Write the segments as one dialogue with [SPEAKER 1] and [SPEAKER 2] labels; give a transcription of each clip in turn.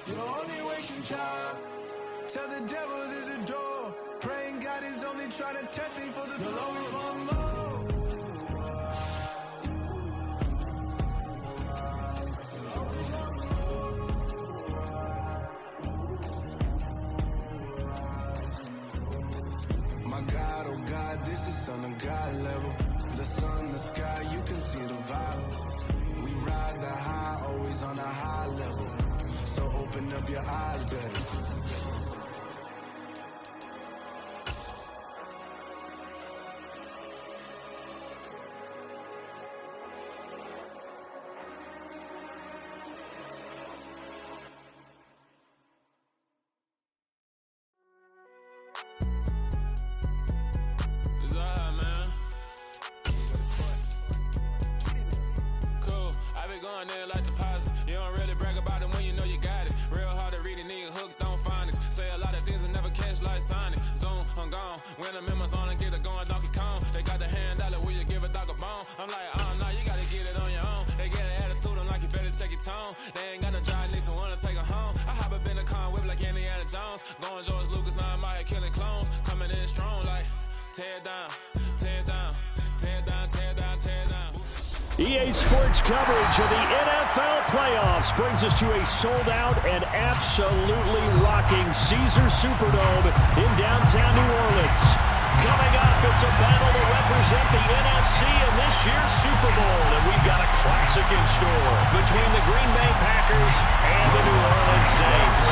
[SPEAKER 1] You're only wasting time. Tell the devil there's a door. Praying God is only trying to test me for the throne. You'll always want more. My God, oh God, this is Son of God level. The sun, the sky, you can see the vibe. We ride the high, always on a high level. So open up your eyes better.
[SPEAKER 2] EA Sports coverage of the NFL playoffs brings us to a sold-out and absolutely rocking Caesars Superdome in downtown New Orleans. Coming up, it's a battle to represent the NFC in this year's Super Bowl, and we've got a classic in store between the Green Bay Packers and the New Orleans Saints.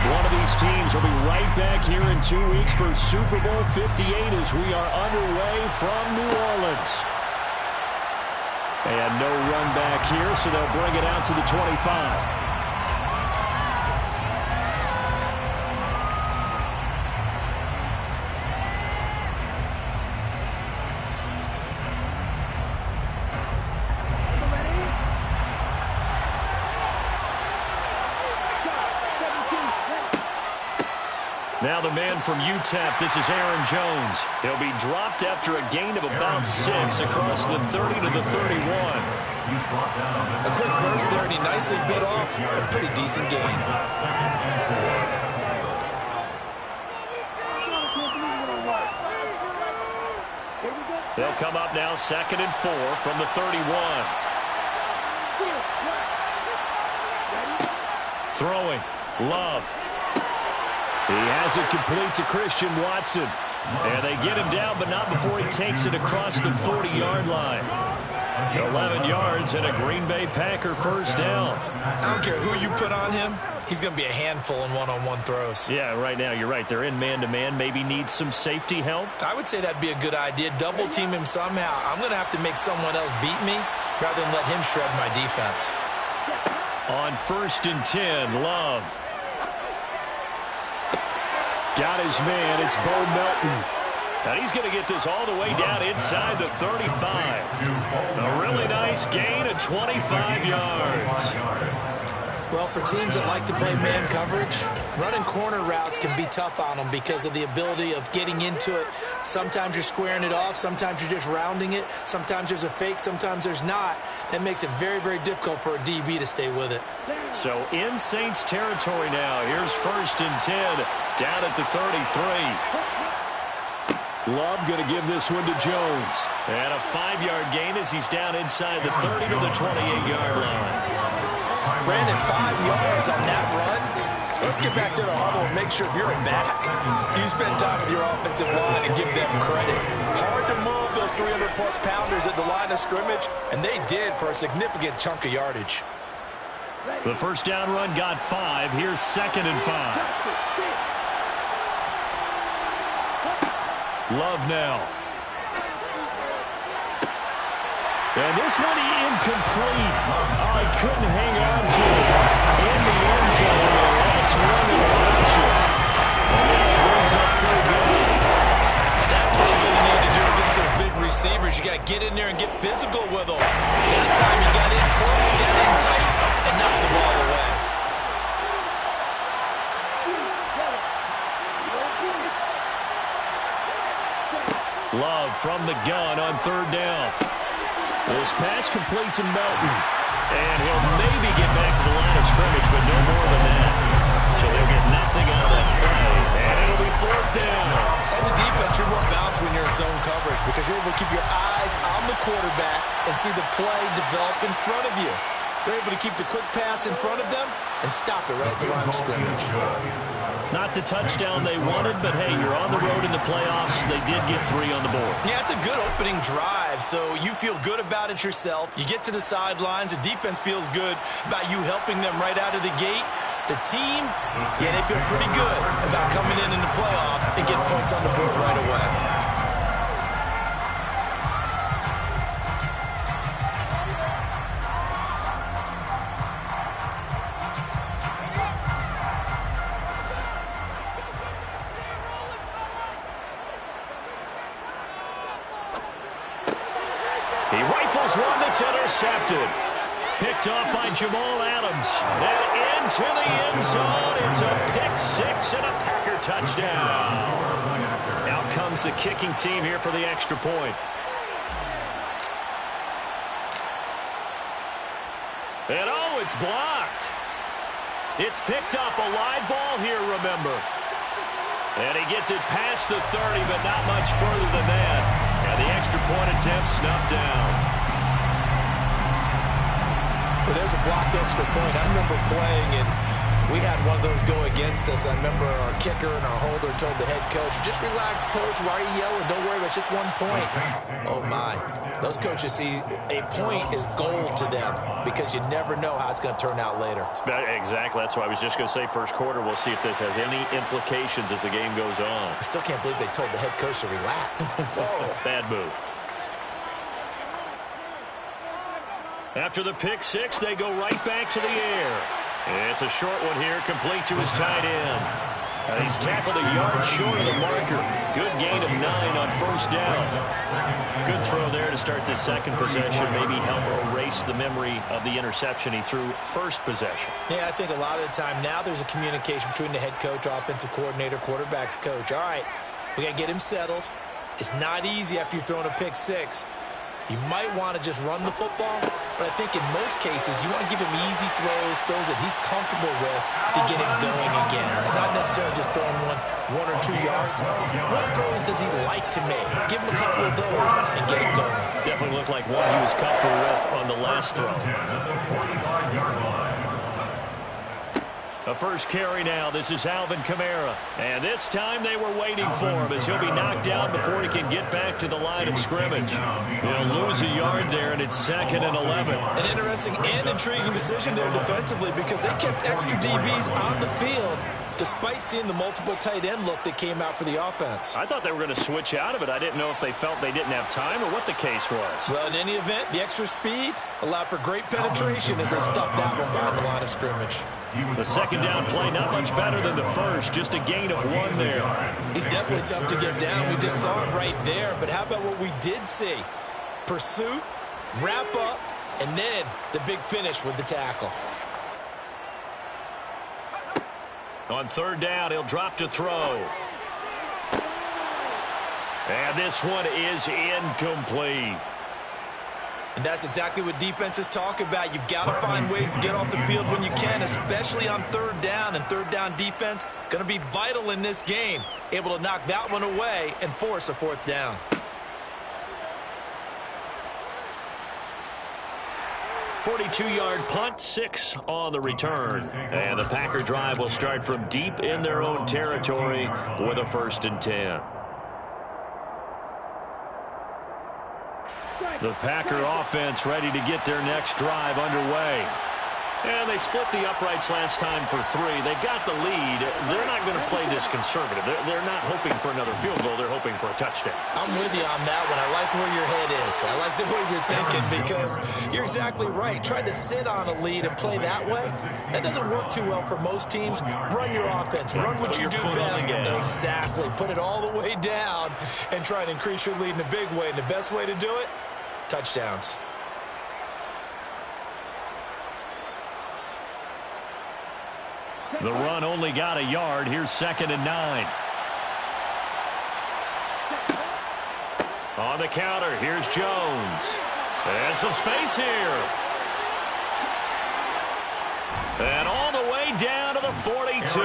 [SPEAKER 2] One of these teams will be right back here in 2 weeks for Super Bowl 58 as we are underway from New Orleans. And no run back here, so they'll bring it out to the 25. Now the man from UTEP, this is Aaron Jones. He'll be dropped after a gain of about 6 across the 30 to the 31.
[SPEAKER 3] A quick burst there, and he nicely bit off a pretty decent gain.
[SPEAKER 2] They'll come up now 2nd and 4 from the 31. Throwing. Love. He has it complete to Christian Watson. And they get him down, but not before he takes it across the 40-yard line. 11 yards and a Green Bay Packer first down.
[SPEAKER 3] I don't care who you put on him. He's going to be a handful in one-on-one throws.
[SPEAKER 2] Yeah, right now, you're right. They're in man-to-man. Maybe need some safety help.
[SPEAKER 3] I would say that'd be a good idea. Double team him somehow. I'm going to have to make someone else beat me rather than let him shred my defense.
[SPEAKER 2] On 1st and 10, Love. Got his man. It's Bo Melton. And he's going to get this all the way down inside the 35. A really nice gain of 25 yards.
[SPEAKER 3] Well, for teams that like to play man coverage, running corner routes can be tough on them because of the ability of getting into it. Sometimes you're squaring it off. Sometimes you're just rounding it. Sometimes there's a fake. Sometimes there's not. That makes it very, very difficult for a DB to stay with it.
[SPEAKER 2] So in Saints territory now. Here's 1st and 10 down at the 33. Love going to give this one to Jones. And a 5-yard gain as he's down inside the 30 to the 28-yard line.
[SPEAKER 3] Brandon, 5 yards on that run. Let's get back to the huddle and make sure if you're a back, you spend time with your offensive line and give them credit. Hard to move those 300-plus pounders at the line of scrimmage, and they did for a significant chunk of yardage.
[SPEAKER 2] The first down run got 5. Here's 2nd and 5. Love now. And this one incomplete. Oh, he couldn't hang on to it. In the end zone, that's one interception. And that brings up 3rd down.
[SPEAKER 3] That's what you're going to need to do against those big receivers. You got to get in there and get physical with them. That time you got in close, got in tight, and knocked the ball away.
[SPEAKER 2] Love from the gun on 3rd down. This pass complete to Melton. And he'll maybe
[SPEAKER 3] zone coverage because you're able to keep your eyes on the quarterback and see the play develop in front of you. You're able to keep the quick pass in front of them and stop it right at the line of scrimmage.
[SPEAKER 2] Not the touchdown they wanted, but hey, you're on the road in the playoffs. They did get 3 on the board.
[SPEAKER 3] Yeah, it's a good opening drive, so you feel good about it yourself. You get to the sidelines. The defense feels good about you helping them right out of the gate. The team, yeah, they feel pretty good about coming in the playoffs and getting points on the board right away.
[SPEAKER 2] He rifles one that's intercepted. Picked off by Jamal Adams. Then into the end zone. It's a pick-6 and a Packer touchdown. Out comes the kicking team here for the extra point. And oh, it's blocked. It's picked up. A live ball here, remember. And he gets it past the 30, but not much further than that. And the extra point attempt snuffed down.
[SPEAKER 3] Well, there's a blocked extra point. I remember playing, and we had one of those go against us. I remember our kicker and our holder told the head coach, just relax, coach. Why are you yelling? Don't worry, it's just 1 point. Oh, my. Those coaches see a point is gold to them because you never know how it's going to turn out later.
[SPEAKER 2] Exactly. That's why I was just going to say first quarter. We'll see if this has any implications as the game goes on.
[SPEAKER 3] I still can't believe they told the head coach to relax. Whoa.
[SPEAKER 2] Bad move. After the pick-6, they go right back to the air. It's a short one here, complete to his tight end. He's tackled a yard short of the marker. Good gain of 9 on first down. Good throw there to start the second possession. Maybe help erase the memory of the interception he threw first possession.
[SPEAKER 3] Yeah, I think a lot of the time now there's a communication between the head coach, offensive coordinator, quarterback's coach. All right, we got to get him settled. It's not easy after you've thrown a pick-6. You might want to just run the football, but I think in most cases you want to give him easy throws that he's comfortable with to get him going again. He's not necessarily just throwing one or 2 yards. What throws does he like to make? Give him a couple of those and get him going.
[SPEAKER 2] Definitely looked like one he was comfortable with on the last throw. A first carry now. This is Alvin Kamara. And this time they were waiting for him as he'll be knocked down before he can get back to the line of scrimmage. He'll lose a yard there, and it's 2nd and 11.
[SPEAKER 3] An interesting and intriguing decision there defensively because they kept extra DBs on the field despite seeing the multiple tight end look that came out for the offense.
[SPEAKER 2] I thought they were going to switch out of it. I didn't know if they felt they didn't have time or what the case was.
[SPEAKER 3] Well, in any event, the extra speed allowed for great penetration as they stuffed that one behind the line of scrimmage.
[SPEAKER 2] The second down play not much better than the first, just a gain of 1 there.
[SPEAKER 3] He's definitely tough to get down. We just saw it right there. But how about what we did see? Pursuit, wrap up, and then the big finish with the tackle.
[SPEAKER 2] On third down, he'll drop to throw. And this one is incomplete.
[SPEAKER 3] And that's exactly what defenses talk about. You've got to find ways to get off the field when you can, especially on third down. And third down defense going to be vital in this game. Able to knock that one away and force a 4th down.
[SPEAKER 2] .42-yard punt, 6 on the return. And the Packer drive will start from deep in their own territory with a 1st and 10. The Packer offense ready to get their next drive underway. And they split the uprights last time for 3. They've got the lead. They're not going to play this conservative. They're not hoping for another field goal. They're hoping for a touchdown.
[SPEAKER 3] I'm with you on that one. I like where your head is. I like the way you're thinking because you're exactly right. Trying to sit on a lead and play that way, that doesn't work too well for most teams. Run your offense. Run what you do best. Exactly. Put it all the way down and try and increase your lead in a big way. And the best way to do it, touchdowns.
[SPEAKER 2] The run only got a yard. Here's 2nd and 9. On the counter, here's Jones. And some space here. And all the way down to the the 42.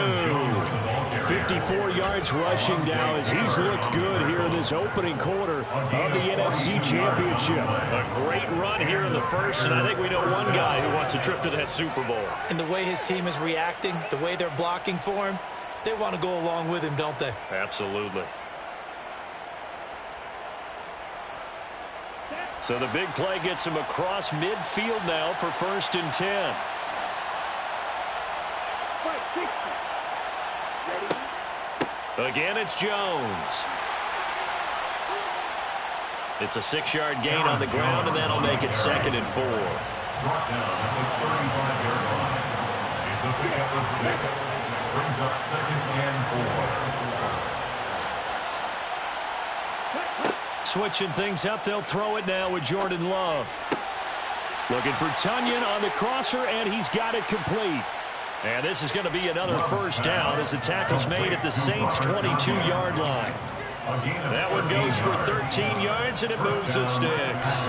[SPEAKER 2] 54 yards rushing now as he's looked good here in this opening quarter of the NFC Championship. A great run here in the first, and I think we know one guy who wants a trip to that Super Bowl.
[SPEAKER 3] And the way his team is reacting, the way they're blocking for him, they want to go along with him, don't they?
[SPEAKER 2] Absolutely. So the big play gets him across midfield now for 1st and 10. Again, it's Jones. It's a 6-yard gain on the ground, and that'll make it 2nd and 4.
[SPEAKER 4] Brought down at the 35-yard line. It's a pick up of 6. Brings up 2nd and 4.
[SPEAKER 2] Switching things up, they'll throw it now with Jordan Love. Looking for Tunyon on the crosser, and he's got it complete. And this is going to be another 1st down as the tackle's made at the Saints' 22-yard line. That one goes for 13 yards, and it moves the sticks.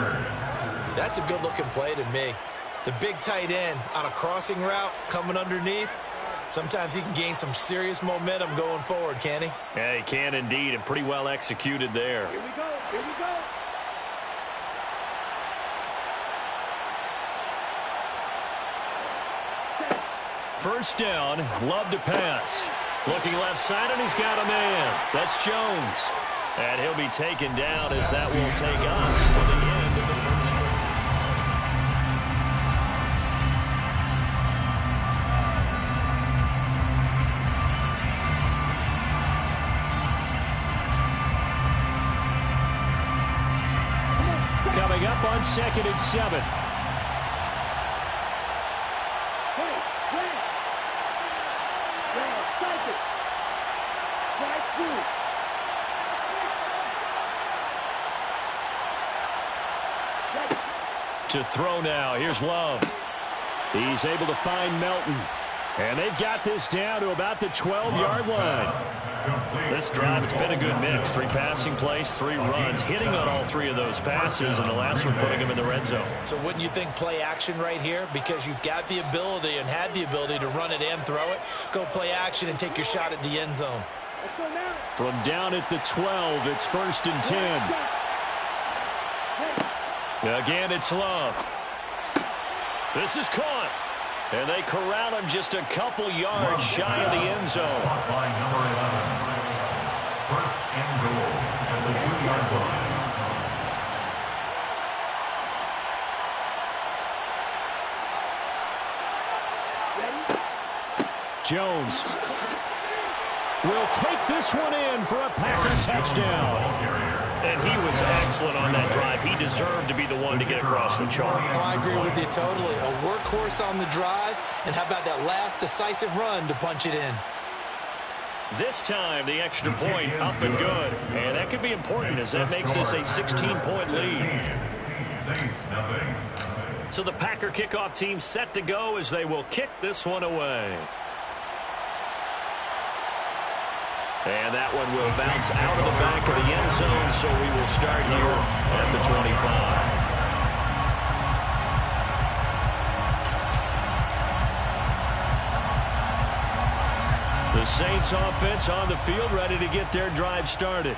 [SPEAKER 3] That's a good-looking play to me. The big tight end on a crossing route coming underneath. Sometimes he can gain some serious momentum going forward, can he?
[SPEAKER 2] Yeah, he can indeed, and pretty well executed there.
[SPEAKER 5] Here we go. Here we go.
[SPEAKER 2] First down, Love to pass. Looking left side, and he's got a man. That's Jones. And he'll be taken down as that will take us to the end of the first quarter. Coming up on 2nd and 7. To throw now. Here's Love. He's able to find Melton. And they've got this down to about the 12-yard line. This drive, it's been a good mix. 3 passing plays, 3 runs, hitting on all 3 of those passes, and the last one putting him in the red zone.
[SPEAKER 3] So wouldn't you think play action right here? Because you've got the ability and had the ability to run it and throw it. Go play action and take your shot at the end zone.
[SPEAKER 2] From down at the 12, it's 1st and 10. Again, it's Love. This is caught. And they corral him just a couple yards shy of the end zone.
[SPEAKER 4] By number 11. 1st and goal at the
[SPEAKER 2] 2-yard line. Jones will take this one in for a Packer touchdown. And he was excellent on that drive. He deserved to be the one to get across the chalk.
[SPEAKER 3] Oh, I agree with you totally. A workhorse on the drive, and how about that last decisive run to punch it in?
[SPEAKER 2] This time, the extra point up and good. And that could be important as that makes this a 16-point lead.
[SPEAKER 4] Saints, nothing.
[SPEAKER 2] So the Packer kickoff team set to go as they will kick this one away. And that one will bounce out of the back of the end zone, so we will start here at the 25. The Saints offense on the field ready to get their drive started.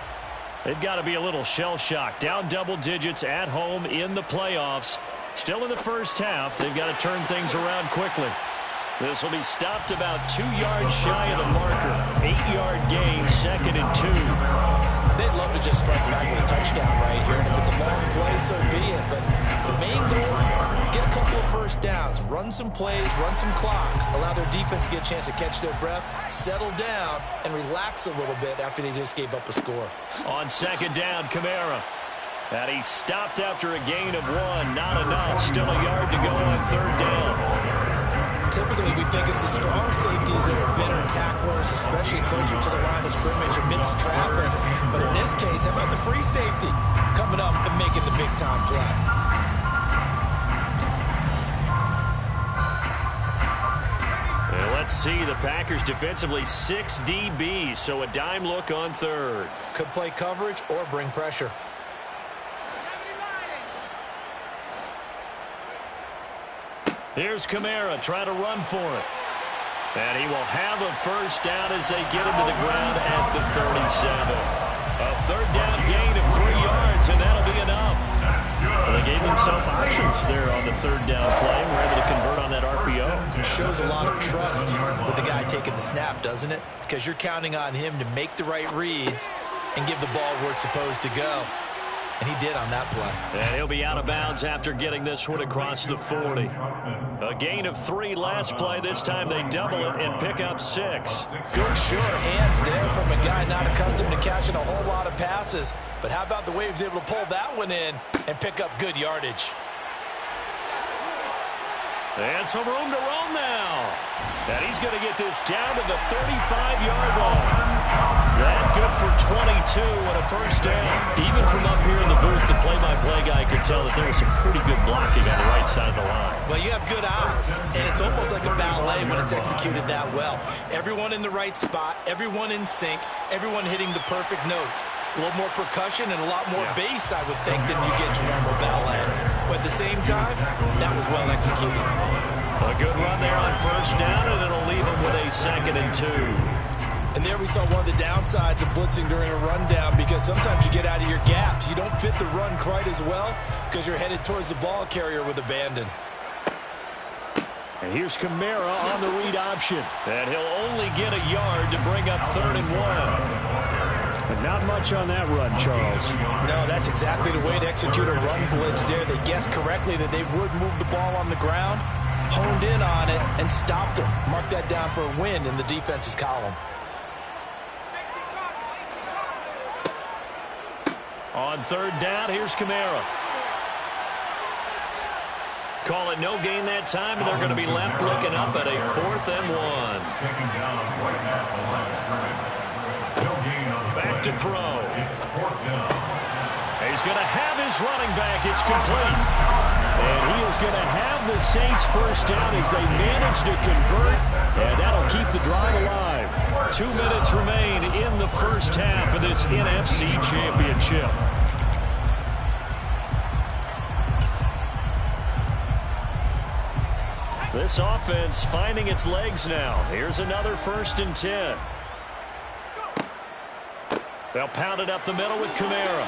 [SPEAKER 2] They've got to be a little shell-shocked. Down double digits at home in the playoffs. Still in the first half. They've got to turn things around quickly. This will be stopped about 2 yards shy of the marker. 8-yard gain, 2nd and 2.
[SPEAKER 3] They'd love to just strike back with a touchdown right here. And if it's a long play, so be it. But the main goal, get a couple of first downs, run some plays, run some clock, allow their defense to get a chance to catch their breath, settle down, and relax a little bit after they just gave up a score.
[SPEAKER 2] On 2nd down, Kamara. And he stopped after a gain of 1. Not enough. Still a yard to go on 3rd down.
[SPEAKER 3] Typically, we think it's the strong safeties that are better tacklers, especially closer to the line of scrimmage amidst traffic. But in this case, how about the free safety coming up and making the big-time play?
[SPEAKER 2] And let's see, the Packers defensively 6 DBs, so a dime look on 3rd.
[SPEAKER 3] Could play coverage or bring pressure.
[SPEAKER 2] Here's Kamara trying to run for it. And he will have a first down as they get him to the ground at the 37. A third down gain of 3 yards, and that'll be enough. Well, they gave themselves options there on the third down play. We're able to convert on that RPO.
[SPEAKER 3] It shows a lot of trust with the guy taking the snap, doesn't it? Because you're counting on him to make the right reads and give the ball where it's supposed to go. And he did on that play.
[SPEAKER 2] And he'll be out of bounds after getting this one across the 40. A gain of 3 last play. This time they double it and pick up 6.
[SPEAKER 3] Good sure hands there from a guy not accustomed to catching a whole lot of passes. But how about the way he was able to pull that one in and pick up good yardage?
[SPEAKER 2] And some room to roam now. And he's going to get this down to the 35-yard line. That good for 22 and a first down. Even from up here in the booth, the play-by-play guy could tell that there was some pretty good blocking on the right side of the line.
[SPEAKER 3] Well, you have good eyes, and it's almost like a ballet when it's executed that well. Everyone in the right spot, everyone in sync, everyone hitting the perfect notes. A little more percussion and a lot more bass, I would think, than you get to normal ballet. But at the same time, that was well executed.
[SPEAKER 2] A good run there on first down, and it'll leave him with a 2nd and 2.
[SPEAKER 3] And there we saw one of the downsides of blitzing during a rundown, because sometimes you get out of your gaps. You don't fit the run quite as well because you're headed towards the ball carrier with abandon.
[SPEAKER 2] And here's Kamara on the read option. And he'll only get a yard to bring up 3rd and 1. But not much on that run, Charles.
[SPEAKER 3] No, that's exactly the way to execute a run blitz there. They guessed correctly that they would move the ball on the ground, honed in on it, and stopped them. Mark that down for a win in the defense's column.
[SPEAKER 2] On 3rd down, here's Kamara. Call it no gain that time, and they're going to be left looking up at a 4th and 1.
[SPEAKER 4] Checking down right at the line of scrimmage. No gain on the
[SPEAKER 2] Back to throw.
[SPEAKER 4] It's 4th down.
[SPEAKER 2] He's going to have his running back. It's complete. And he is going to have the Saints first down as they manage to convert, and that'll keep the drive alive. 2 minutes remain in the first half of this NFC Championship. This offense finding its legs now. Here's another 1st and 10. They'll pound it up the middle with Kamara.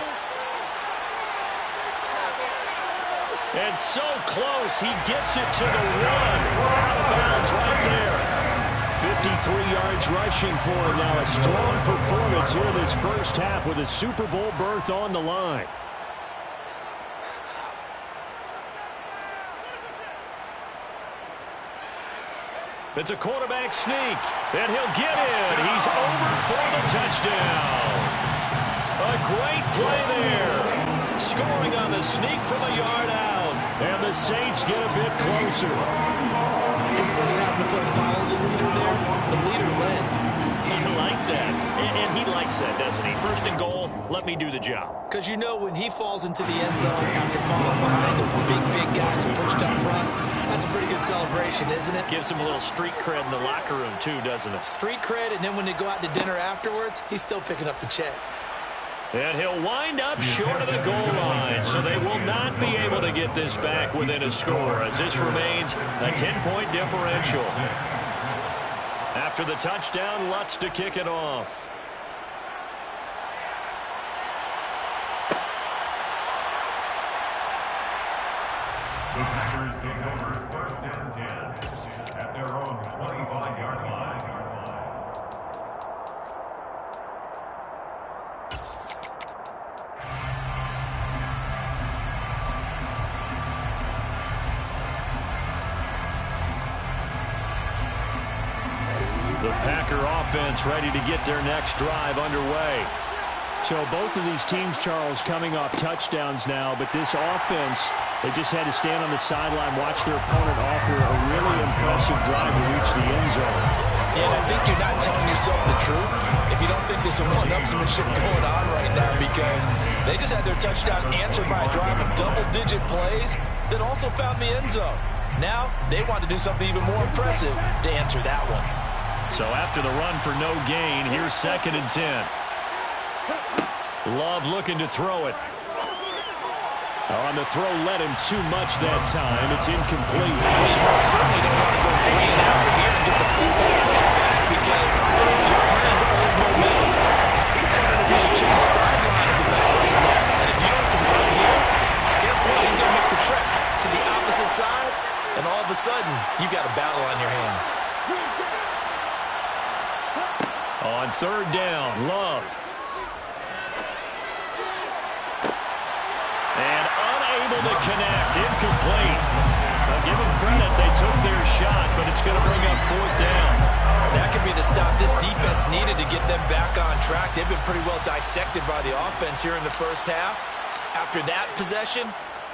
[SPEAKER 2] And so close, he gets it to the 1. Out of bounds right there. 53 yards rushing for him now. A strong performance here in this first half with a Super Bowl berth on the line. It's a quarterback sneak, and he'll get in. He's over for the touchdown. A great play there. Scoring on the sneak from a yard out. And the Saints get a bit closer.
[SPEAKER 3] Instead of having to play follow the leader there, the leader led.
[SPEAKER 2] You like that. And he likes that, doesn't he? 1st and goal, let me do the job.
[SPEAKER 3] Because you know when he falls into the end zone after falling behind those big guys who pushed up front, that's a pretty good celebration, isn't it?
[SPEAKER 2] Gives him a little street cred in the locker room, too, doesn't it?
[SPEAKER 3] Street cred, and then when they go out to dinner afterwards, he's still picking up the check.
[SPEAKER 2] And he'll wind up short of the goal line, so they will not be able to get this back within a score, as this remains a 10-point differential. After the touchdown, Lutz to kick it off.
[SPEAKER 4] The Packers take over 1st and 10 at their own 25-yard line.
[SPEAKER 2] The Packer offense ready to get their next drive underway. So both of these teams, Charles, coming off touchdowns now, but this offense, they just had to stand on the sideline, watch their opponent offer a really impressive drive to reach the end zone.
[SPEAKER 3] And I think you're not telling yourself the truth if you don't think there's some one-upsmanship going on right now, because they just had their touchdown answered by a drive of double-digit plays that also found the end zone. Now they want to do something even more impressive to answer that one.
[SPEAKER 2] So after the run for no gain, here's 2nd and 10. Love looking to throw it. On the throw, led him too much that time. It's incomplete.
[SPEAKER 3] Well, you certainly don't want to go 3 and out here and get the football you've got a battle on your hands.
[SPEAKER 2] On third down, Love. And unable to connect, incomplete. I'll give them credit, they took their shot, but it's going to bring up fourth down.
[SPEAKER 3] That could be the stop this defense needed to get them back on track. They've been pretty well dissected by the offense here in the first half. After that possession,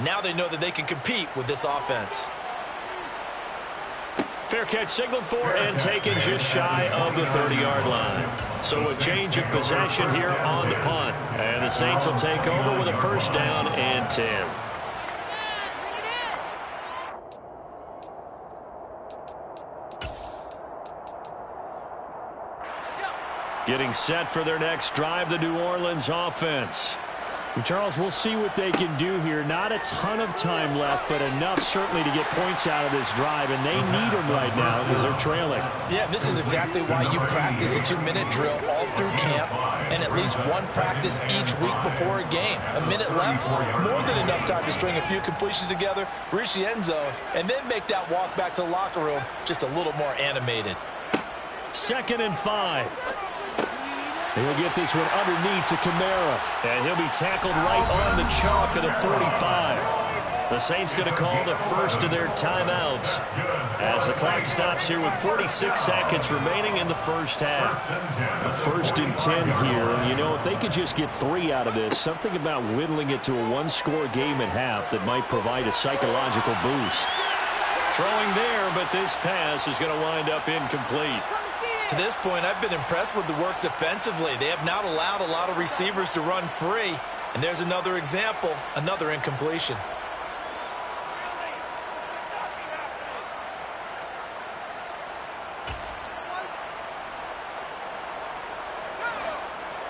[SPEAKER 3] now they know that they can compete with this offense.
[SPEAKER 2] Fair catch signaled for and taken just shy of the 30-yard line. So a change of possession here on the punt. And the Saints will take over with a first down and 10. Getting set for their next drive, the New Orleans offense. Charles, we'll see what they can do here. Not a ton of time left, but enough certainly to get points out of this drive, and they need them right now because they're trailing.
[SPEAKER 3] Yeah, this is exactly why you practice a 2-minute drill all through camp and at least one practice each week before a game. A minute left, more than enough time to string a few completions together, reach the end zone, and then make that walk back to the locker room just a little more animated.
[SPEAKER 2] 2nd and 5. He'll get this one underneath to Kamara. And he'll be tackled right on the chalk of the 45. The Saints going to call the first of their timeouts as the clock stops here with 46 seconds remaining in the first half. 1st and 10 here. You know, if they could just get 3 out of this, something about whittling it to a one-score game at half that might provide a psychological boost. Throwing there, but this pass is going to wind up incomplete.
[SPEAKER 3] To this point, I've been impressed with the work defensively. They have not allowed a lot of receivers to run free. And there's another example, another incompletion.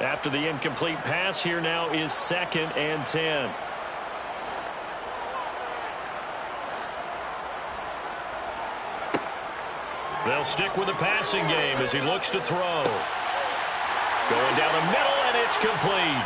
[SPEAKER 2] After the incomplete pass, here now is 2nd and 10. They'll stick with the passing game as he looks to throw. Going down the middle, and it's complete.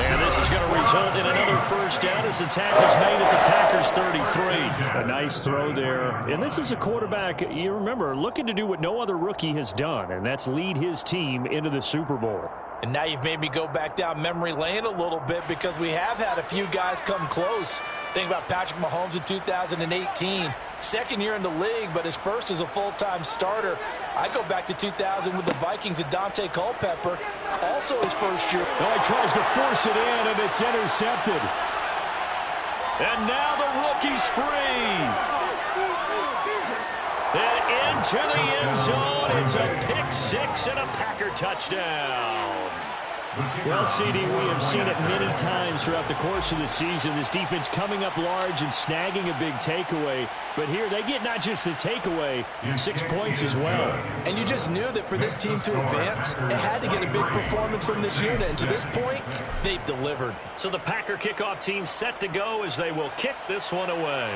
[SPEAKER 2] And this is going to result in another first down as the tackle's made at the Packers' 33. A nice throw there. And this is a quarterback, you remember, looking to do what no other rookie has done, and that's lead his team into the Super Bowl.
[SPEAKER 3] And now you've made me go back down memory lane a little bit because we have had a few guys come close. Think about Patrick Mahomes in 2018. 2nd year in the league, but his first as a full-time starter. I go back to 2000 with the Vikings and Dante Culpepper. Also his first year.
[SPEAKER 2] Oh, he tries to force it in, and it's intercepted. And now the rookie's free. And into the end zone. It's a pick 6 and a Packer touchdown. Well, CD, we have seen it many times throughout the course of the season. This defense coming up large and snagging a big takeaway. But here, they get not just the takeaway, 6 points as well.
[SPEAKER 3] And you just knew that for this team to advance, it had to get a big performance from this unit. And to this point, they've delivered.
[SPEAKER 2] So the Packer kickoff team set to go as they will kick this one away.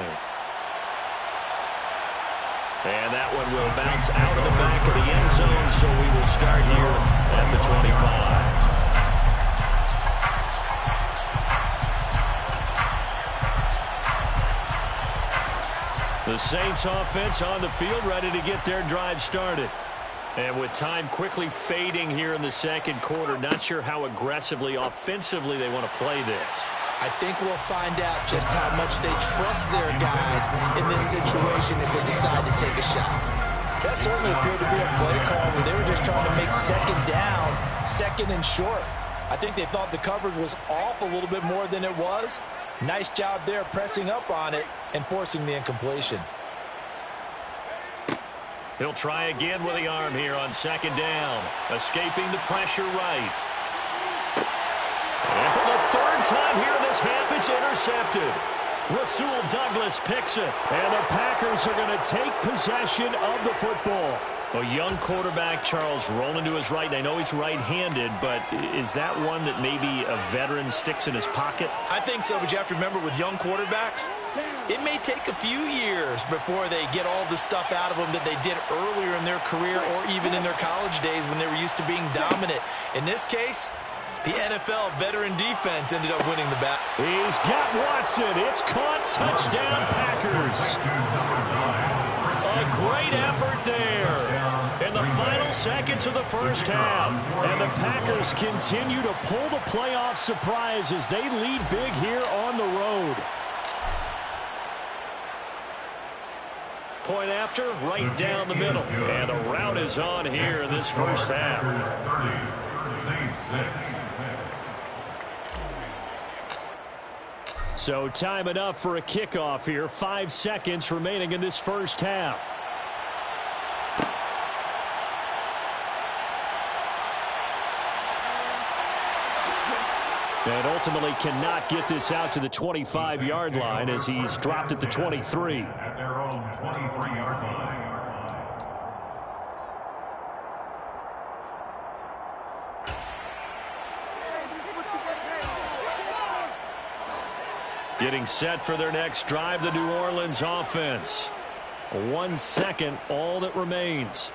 [SPEAKER 2] And that one will bounce out of the back of the end zone, so we will start here at the 25. The Saints offense on the field, ready to get their drive started. And with time quickly fading here in the second quarter, not sure how aggressively, offensively they want to play this.
[SPEAKER 3] I think we'll find out just how much they trust their guys in this situation if they decide to take a shot. That certainly appeared to be a play call where they were just trying to make 2nd down, 2nd and short. I think they thought the coverage was off a little bit more than it was. Nice job there pressing up on it and forcing the incompletion.
[SPEAKER 2] He'll try again with the arm here on 2nd down. Escaping the pressure right. And for the 3rd time here in this half, it's intercepted. Rasul Douglas picks it. And the Packers are going to take possession of the football. A young quarterback, Charles, rolling to his right. I know he's right-handed, but is that one that maybe a veteran sticks in his pocket?
[SPEAKER 3] I think so, but you have to remember with young quarterbacks, it may take a few years before they get all the stuff out of them that they did earlier in their career or even in their college days when they were used to being dominant. In this case, the NFL veteran defense ended up winning the battle.
[SPEAKER 2] He's got Watson. It's caught. Touchdown, Packers. Great effort there in the final seconds of the first half. And the Packers continue to pull the playoff surprise as they lead big here on the road. Point after, right down the middle. And the route is on here in this first half.
[SPEAKER 4] 30, Saints 6.
[SPEAKER 2] So time enough for a kickoff here. 5 seconds remaining in this first half. And ultimately cannot get this out to the 25-yard line as he's dropped at the 23.
[SPEAKER 4] At their own 23-yard line.
[SPEAKER 2] Getting set for their next drive, the New Orleans offense. 1 second, all that remains.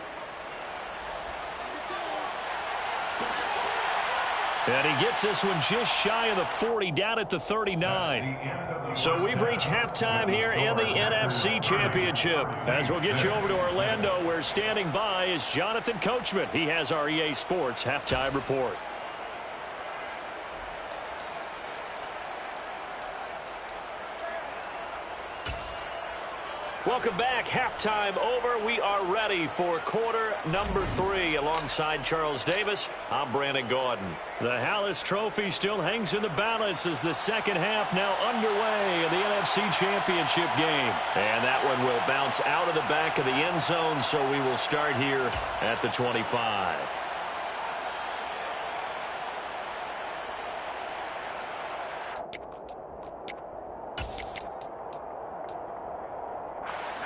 [SPEAKER 2] And he gets this one just shy of the 40, down at the 39. So we've reached halftime here in the NFC Championship. As we'll get you over to Orlando, where standing by is Jonathan Coachman. He has our EA Sports halftime report. Welcome back. Halftime over. We are ready for quarter number 3. Alongside Charles Davis, I'm Brandon Gaudin. The Hallis Trophy still hangs in the balance as the second half now underway in the NFC Championship game. And that one will bounce out of the back of the end zone, so we will start here at the 25.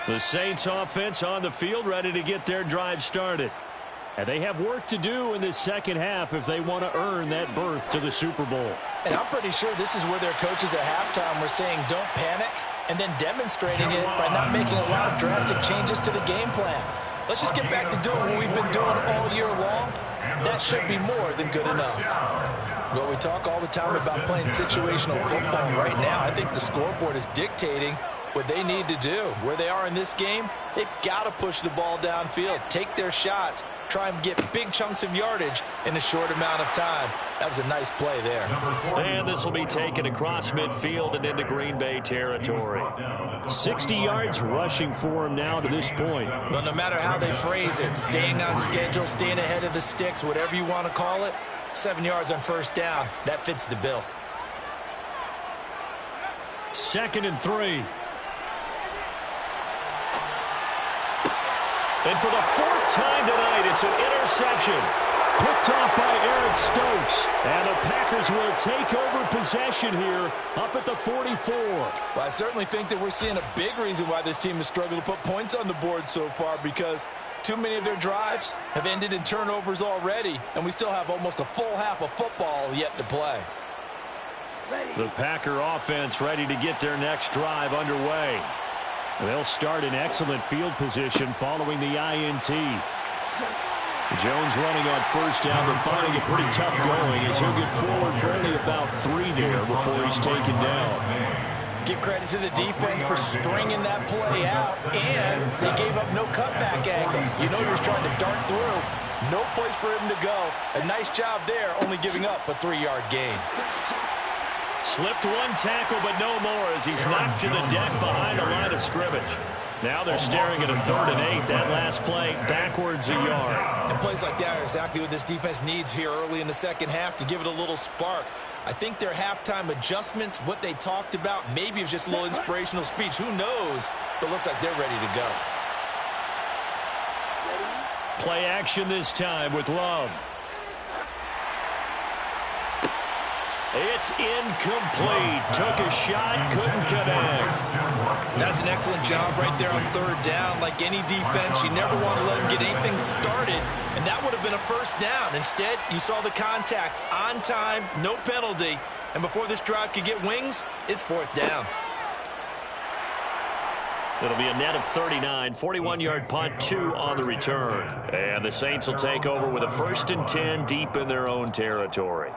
[SPEAKER 2] The Saints offense on the field, ready to get their drive started. And they have work to do in this second half if they want to earn that berth to the Super Bowl.
[SPEAKER 3] And I'm pretty sure this is where their coaches at halftime were saying don't panic, and then demonstrating it by not making a lot of drastic changes to the game plan. Let's just get back to doing what we've been doing all year long. That should be more than good enough. Well, we talk all the time about playing situational football. Right now, I think the scoreboard is dictating what they need to do. Where they are in this game, they've got to push the ball downfield, take their shots, try and get big chunks of yardage in a short amount of time. That was a nice play there.
[SPEAKER 2] And this will be taken across midfield and into Green Bay territory. 60 yards rushing for him now to this point.
[SPEAKER 3] Well, no matter how they phrase it, staying on schedule, staying ahead of the sticks, whatever you want to call it, 7 yards on first down, that fits the bill.
[SPEAKER 2] 2nd and 3. And for the 4th time tonight, it's an interception. Picked off by Eric Stokes. And the Packers will take over possession here up at the 44.
[SPEAKER 3] Well, I certainly think that we're seeing a big reason why this team has struggled to put points on the board so far, because too many of their drives have ended in turnovers already, and we still have almost a full half of football yet to play.
[SPEAKER 2] The Packer offense ready to get their next drive underway. They'll start in excellent field position following the INT. Jones running on first down, but finding it pretty tough going as he'll get forward for only about 3 there before he's taken down.
[SPEAKER 3] Give credit to the defense for stringing that play out, and they gave up no cutback angle. You know you're trying to dart through. No place for him to go. A nice job there, only giving up a 3-yard gain.
[SPEAKER 2] Slipped one tackle, but no more as he's knocked to the deck behind the line of scrimmage. Now they're staring at a 3rd and 8. That last play backwards a yard.
[SPEAKER 3] And plays like that are exactly what this defense needs here early in the second half to give it a little spark. I think their halftime adjustments, what they talked about, maybe it was just a little inspirational speech. Who knows? But looks like they're ready to go.
[SPEAKER 2] Play action this time with Love. It's incomplete. Took a shot, couldn't connect.
[SPEAKER 3] That's an excellent job right there on 3rd down. Like any defense, you never want to let them get anything started, and that would have been a first down. Instead, you saw the contact on time, no penalty, and before this drive could get wings, it's 4th down.
[SPEAKER 2] It'll be a net of 39, 41-yard punt, 2 on the return. And the Saints will take over with a 1st and 10 deep in their own territory.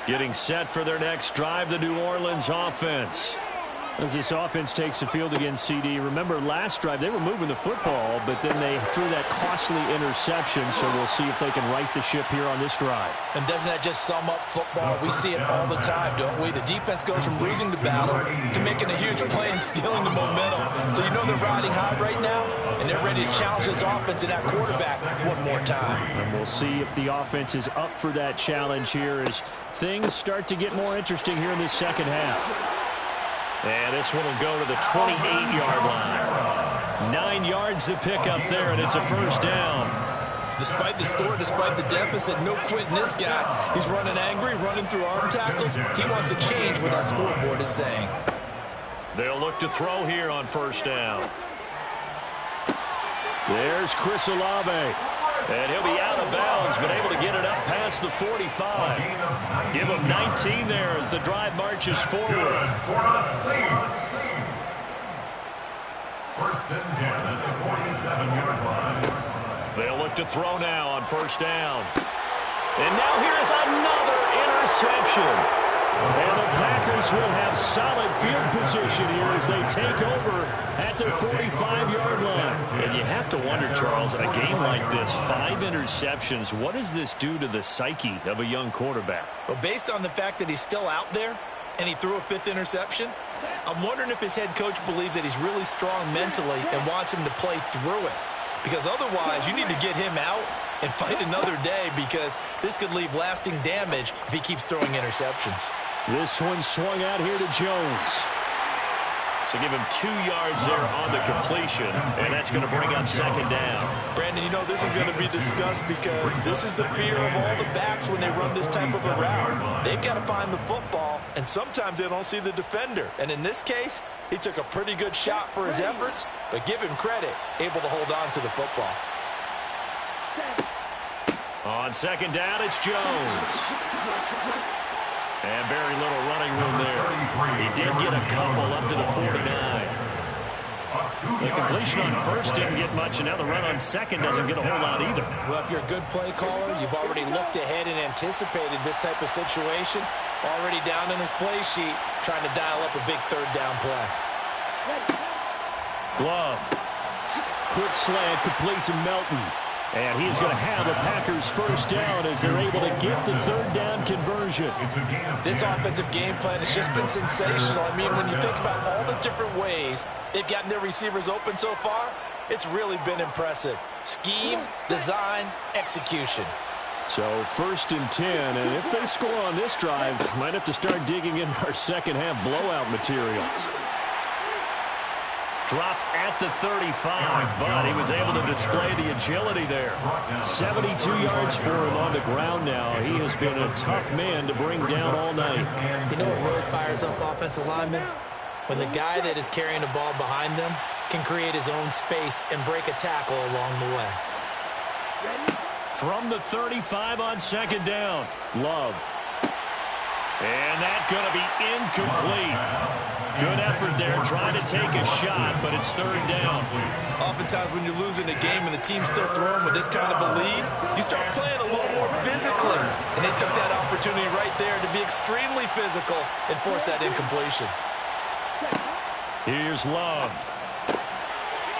[SPEAKER 2] Getting set for their next drive, the New Orleans offense. As this offense takes the field against CD, remember last drive they were moving the football, but then they threw that costly interception, so we'll see if they can right the ship here on this drive.
[SPEAKER 3] And doesn't that just sum up football? We see it all the time, don't we? The defense goes from losing the battle to making a huge play and stealing the momentum. So you know they're riding high right now, and they're ready to challenge this offense and that quarterback one more time.
[SPEAKER 2] And we'll see if the offense is up for that challenge here as things start to get more interesting here in this second half. And this one will go to the 28-yard line. 9 yards to pick up there, and it's a first down.
[SPEAKER 3] Despite the score, despite the deficit, no quitting this guy. He's running angry, running through arm tackles. He wants to change what that scoreboard is saying.
[SPEAKER 2] They'll look to throw here on first down. There's Chris Olave. And he'll be out of bounds, but able to get it up past the 45. Give him 19 there as the drive marches forward.
[SPEAKER 4] First and 10 at the 47-yard line.
[SPEAKER 2] They'll look to throw now on first down. And now here's another interception. And the Packers will have solid field position here as they take over at their 45-yard line. And you have to wonder, Charles, in a game like this, 5 interceptions, what does this do to the psyche of a young quarterback?
[SPEAKER 3] Well, based on the fact that he's still out there and he threw a 5th interception, I'm wondering if his head coach believes that he's really strong mentally and wants him to play through it. Because otherwise, you need to get him out and fight another day, because this could leave lasting damage if he keeps throwing interceptions.
[SPEAKER 2] This one swung out here to Jones. So give him 2 yards there on the completion, and that's going to bring up second down.
[SPEAKER 3] Brandon, you know this is going to be discussed because this is the fear of all the backs when they run this type of a route. They've got to find the football, and sometimes they don't see the defender. And in this case, he took a pretty good shot for his efforts, but give him credit, able to hold on to the football.
[SPEAKER 2] On second down, it's Jones. And very little running room there. He did get a couple up to the 49. The completion on first didn't get much, and now the run on second doesn't get a whole lot either.
[SPEAKER 3] Well, if you're a good play caller, you've already looked ahead and anticipated this type of situation. Already down in his play sheet, trying to dial up a big third down play.
[SPEAKER 2] Glove. Quick slant complete to Melton. And he's going to have the Packers first down as they're able to get the third down conversion.
[SPEAKER 3] This offensive game plan has just been sensational. I mean, when you think about all the different ways they've gotten their receivers open so far, it's really been impressive. Scheme, design, execution.
[SPEAKER 2] So first and 10, and if they score on this drive, might have to start digging in our second half blowout material. Dropped at the 35, but he was able to display the agility there. 72 yards for him on the ground now. He has been a tough man to bring down all night.
[SPEAKER 3] You know what really fires up offensive linemen? When the guy that is carrying the ball behind them can create his own space and break a tackle along the way.
[SPEAKER 2] From the 35 on second down, Love. And that's going to be incomplete. Good effort there, trying to take a shot, but it's third down.
[SPEAKER 3] Oftentimes when you're losing a game and the team's still throwing with this kind of a lead, you start playing a little more physically. And they took that opportunity right there to be extremely physical and force that incompletion.
[SPEAKER 2] Here's Love.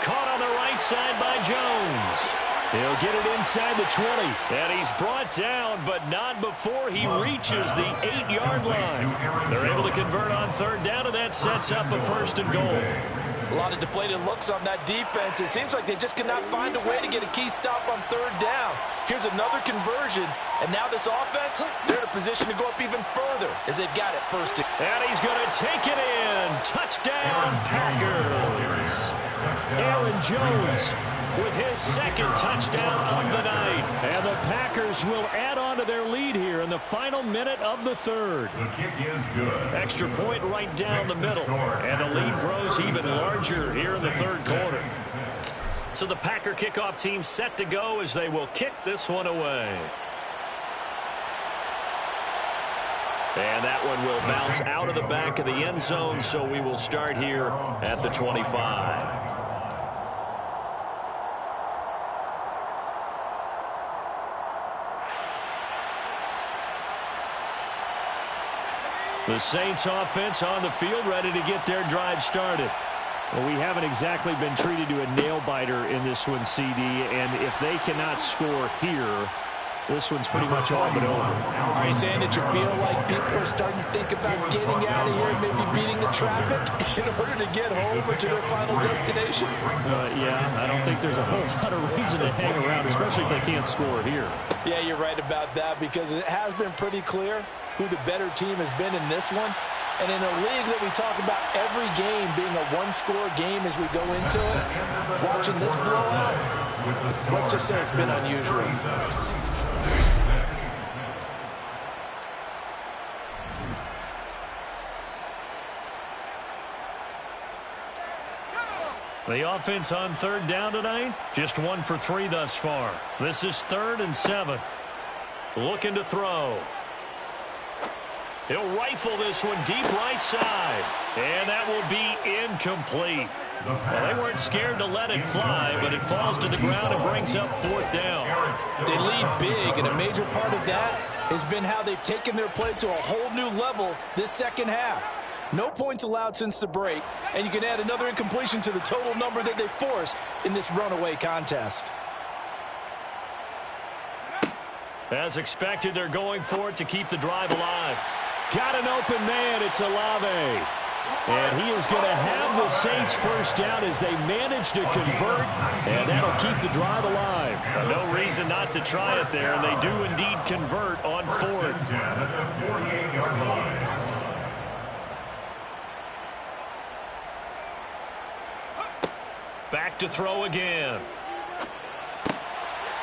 [SPEAKER 2] Caught on the right side by Jones. He'll get it inside the 20. And he's brought down, but not before he reaches the 8-yard line. They're able to convert on third down, and that sets up a first and goal.
[SPEAKER 3] A lot of deflated looks on that defense. It seems like they just cannot find a way to get a key stop on third down. Here's another conversion, and now this offense, they're in a position to go up even further as they've got it first.
[SPEAKER 2] And he's going to take it in. Touchdown, Packers. Aaron Jones with his second touchdown of the night. And the Packers will add on to their lead here in the final minute of the third.
[SPEAKER 4] The kick is good.
[SPEAKER 2] Extra point right down the middle. And the lead grows even larger here in the third quarter. So the Packer kickoff team set to go as they will kick this one away. And that one will bounce out of the back of the end zone, so we will start here at the 25. The Saints offense on the field, ready to get their drive started. Well, we haven't exactly been treated to a nail-biter in this one, CD, and if they cannot score here, this one's pretty much all but over.
[SPEAKER 3] Are you saying that you feel like people are starting to think about getting out of here, maybe beating the traffic in order to get home or to their final destination?
[SPEAKER 2] Yeah, I don't think there's a whole lot of reason to hang around, especially if they can't score here.
[SPEAKER 3] Yeah, you're right about that, because it has been pretty clear who the better team has been in this one. And in a league that we talk about every game being a one-score game as we go into it, watching this blowout, let's just say it's been unusual.
[SPEAKER 2] The offense on third down tonight, just 1 for 3 thus far. This is 3rd and 7. Looking to throw. He'll rifle this one deep right side. And that will be incomplete. Well, they weren't scared to let it fly, but it falls to the ground and brings up 4th down.
[SPEAKER 3] They lead big, and a major part of that has been how they've taken their play to a whole new level this second half. No points allowed since the break, and you can add another incompletion to the total number that they forced in this runaway contest.
[SPEAKER 2] As expected, they're going for it to keep the drive alive. Got an open man. It's Olave. And he is going to have the Saints first down as they manage to convert, and that'll keep the drive alive. No reason not to try it there, and they do indeed convert on 4th. Back to throw again.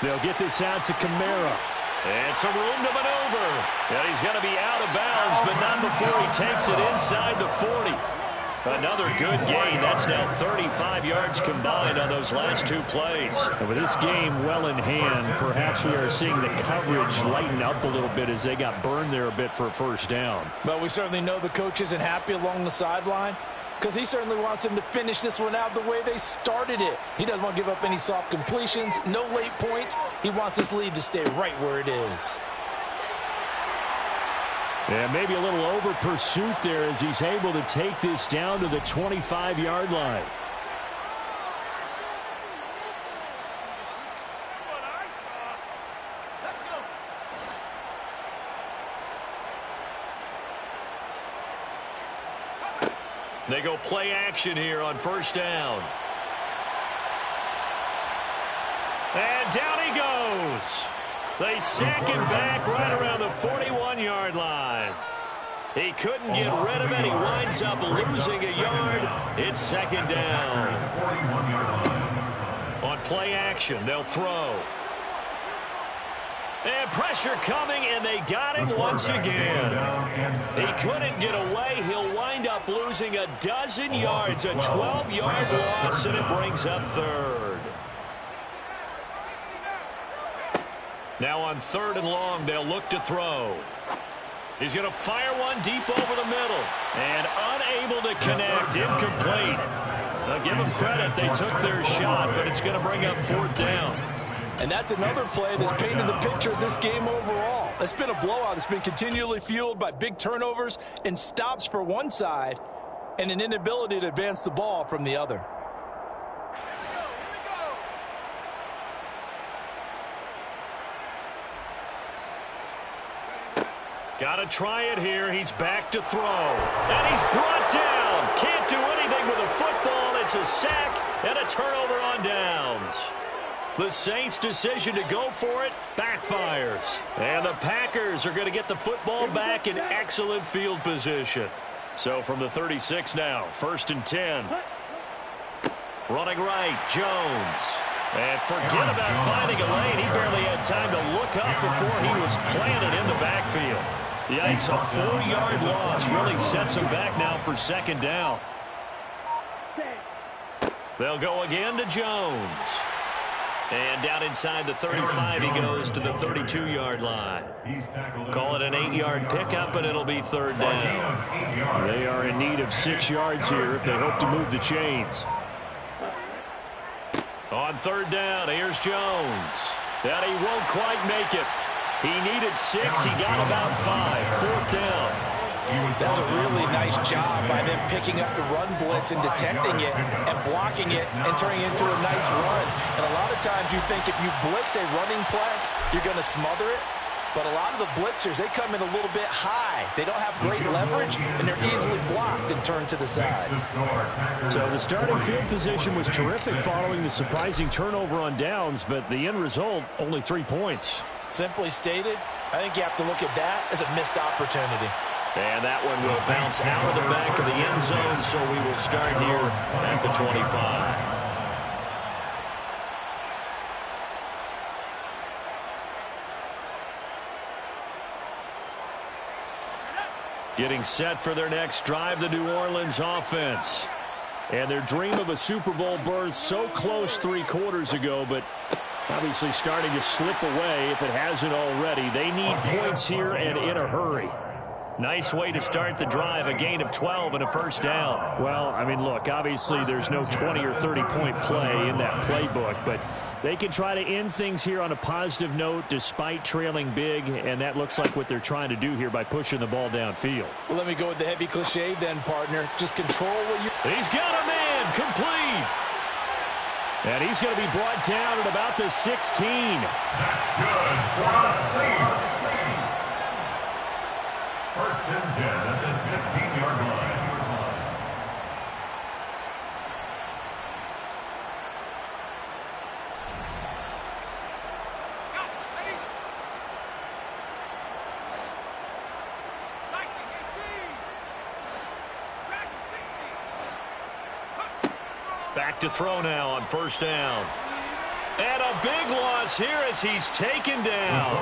[SPEAKER 2] They'll get this out to Kamara. And some room to maneuver. And he's going to be out of bounds, but not before he takes it inside the 40. Another good gain. That's now 35 yards combined on those last 2 plays. And with this game well in hand, perhaps we are seeing the coverage lighten up a little bit as they got burned there a bit for a first down.
[SPEAKER 3] But we certainly know the coach isn't happy along the sideline, because he certainly wants them to finish this one out the way they started it. He doesn't want to give up any soft completions, no late points. He wants his lead to stay right where it is.
[SPEAKER 2] And maybe a little over pursuit there as he's able to take this down to the 25-yard line. They go play action here on first down. And down he goes. They sack him back right around the 41-yard line. He couldn't get rid of it. He winds up losing a yard. It's second down. On play action, they'll throw. And pressure coming, and they got him once again. He couldn't get away. He'll wind up losing a dozen yards, a 12-yard loss, and it brings up 3rd. Now on 3rd and long, they'll look to throw. He's going to fire one deep over the middle, and unable to connect, incomplete. Now give them credit, they took their shot, but it's going to bring up 4th down.
[SPEAKER 3] And that's another play that's painted the picture of this game overall. It's been a blowout. It's been continually fueled by big turnovers and stops for one side and an inability to advance the ball from the other.
[SPEAKER 2] Got to try it here. He's back to throw. And he's brought down. Can't do anything with a football. It's a sack and a turnover on downs. The Saints' decision to go for it backfires. And the Packers are going to get the football back in excellent field position. So from the 36 now, 1st and 10. Running right, Jones. And forget about finding a lane. He barely had time to look up before he was planted in the backfield. Yikes, a 4-yard loss really sets him back now for second down. They'll go again to Jones. And down inside the 35, he goes to the 32-yard line. Call it an 8-yard pickup, and it'll be 3rd down. They are in need of 6 yards here if they hope to move the chains. On 3rd down, here's Jones. And he won't quite make it. He needed 6. He got about 5. 4th down.
[SPEAKER 3] That's a really nice job by them picking up the run blitz and detecting it and blocking it and turning it into a nice run. And a lot of times you think if you blitz a running play, you're going to smother it. But a lot of the blitzers, they come in a little bit high. They don't have great leverage, and they're easily blocked and turned to the side.
[SPEAKER 2] So the starting field position was terrific following the surprising turnover on downs, but the end result, only 3 points.
[SPEAKER 3] Simply stated, I think you have to look at that as a missed opportunity.
[SPEAKER 2] And that one will bounce out of the back of the end zone, so we will start here at the 25. Getting set for their next drive, the New Orleans offense. And their dream of a Super Bowl berth so close 3 quarters ago, but obviously starting to slip away if it hasn't already. They need points here and in a hurry. Nice way to start the drive, a gain of 12 and a first down. Well, I mean, look, obviously there's no 20 or 30-point play in that playbook, but they can try to end things here on a positive note despite trailing big, and that looks like what they're trying to do here by pushing the ball downfield.
[SPEAKER 3] Well, let me go with the heavy cliche then, partner. Just control what you...
[SPEAKER 2] He's got a man, complete. And he's going to be brought down at about the 16.
[SPEAKER 4] That's good for the Saints. First and 10 at the 16-yard line.
[SPEAKER 2] Back to throw now on first down. And a big loss here as he's taken down.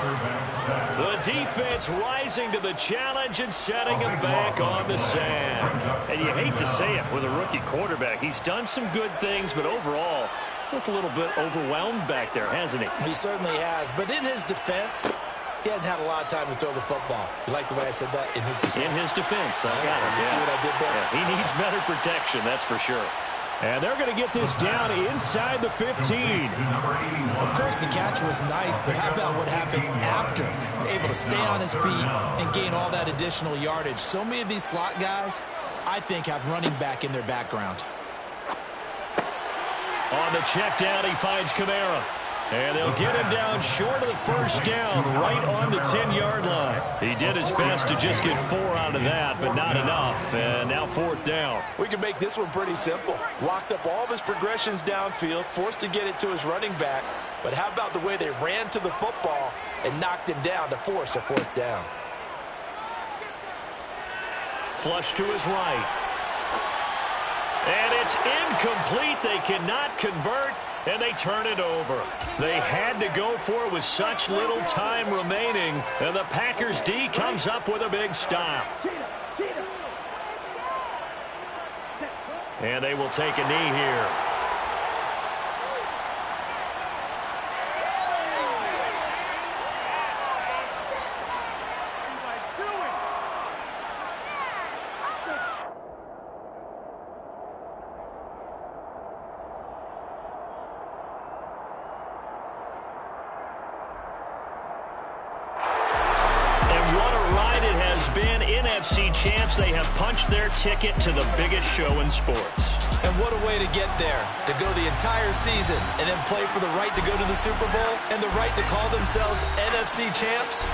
[SPEAKER 2] The defense rising to the challenge and setting him back on the sand. And you hate to say it with a rookie quarterback. He's done some good things, but overall, looked a little bit overwhelmed back there, hasn't he?
[SPEAKER 3] He certainly has. But in his defense, he hadn't had a lot of time to throw the football. You like the way I said that? In his defense.
[SPEAKER 2] In his defense. I got it.
[SPEAKER 3] You see what I did there?
[SPEAKER 2] Yeah, he needs better protection, that's for sure. And they're going to get this down inside the 15.
[SPEAKER 3] Of course, the catch was nice, but how about what happened after? Able to stay on his feet and gain all that additional yardage. So many of these slot guys, I think, have running back in their background.
[SPEAKER 2] On the check down, he finds Kamara. And they'll get him down short of the first down, right on the 10-yard line. He did his best to just get 4 out of that, but not enough. And now fourth down.
[SPEAKER 3] We can make this one pretty simple. Locked up all of his progressions downfield, forced to get it to his running back. But how about the way they ran to the football and knocked him down to force a fourth down?
[SPEAKER 2] Flush to his right. And it's incomplete. They cannot convert, and they turn it over. They had to go for it with such little time remaining, and the Packers D comes up with a big stop. And they will take a knee here. NFC champs, they have punched their ticket to the biggest show in sports.
[SPEAKER 3] And what a way to get there, to go the entire season and then play for the right to go to the Super Bowl and the right to call themselves NFC champs.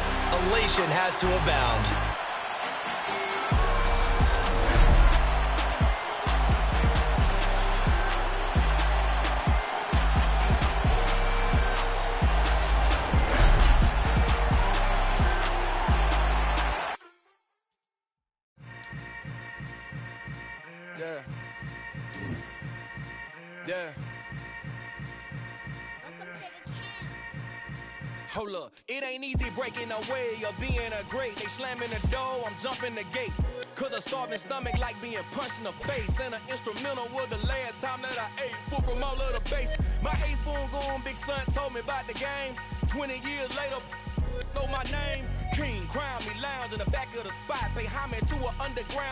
[SPEAKER 3] Elation has to abound.
[SPEAKER 5] Yeah. Hold up, it ain't easy breaking away or being a great. They slamming the door, I'm jumping the gate. Cause a starving stomach like being punched in the face. And an instrumental was the last time that I ate. Food from all of the base. My ace spoon going, big son told me about the game. 20 years later, know my name. King, crown me, lounge in the back of the spot. Pay homage to an underground.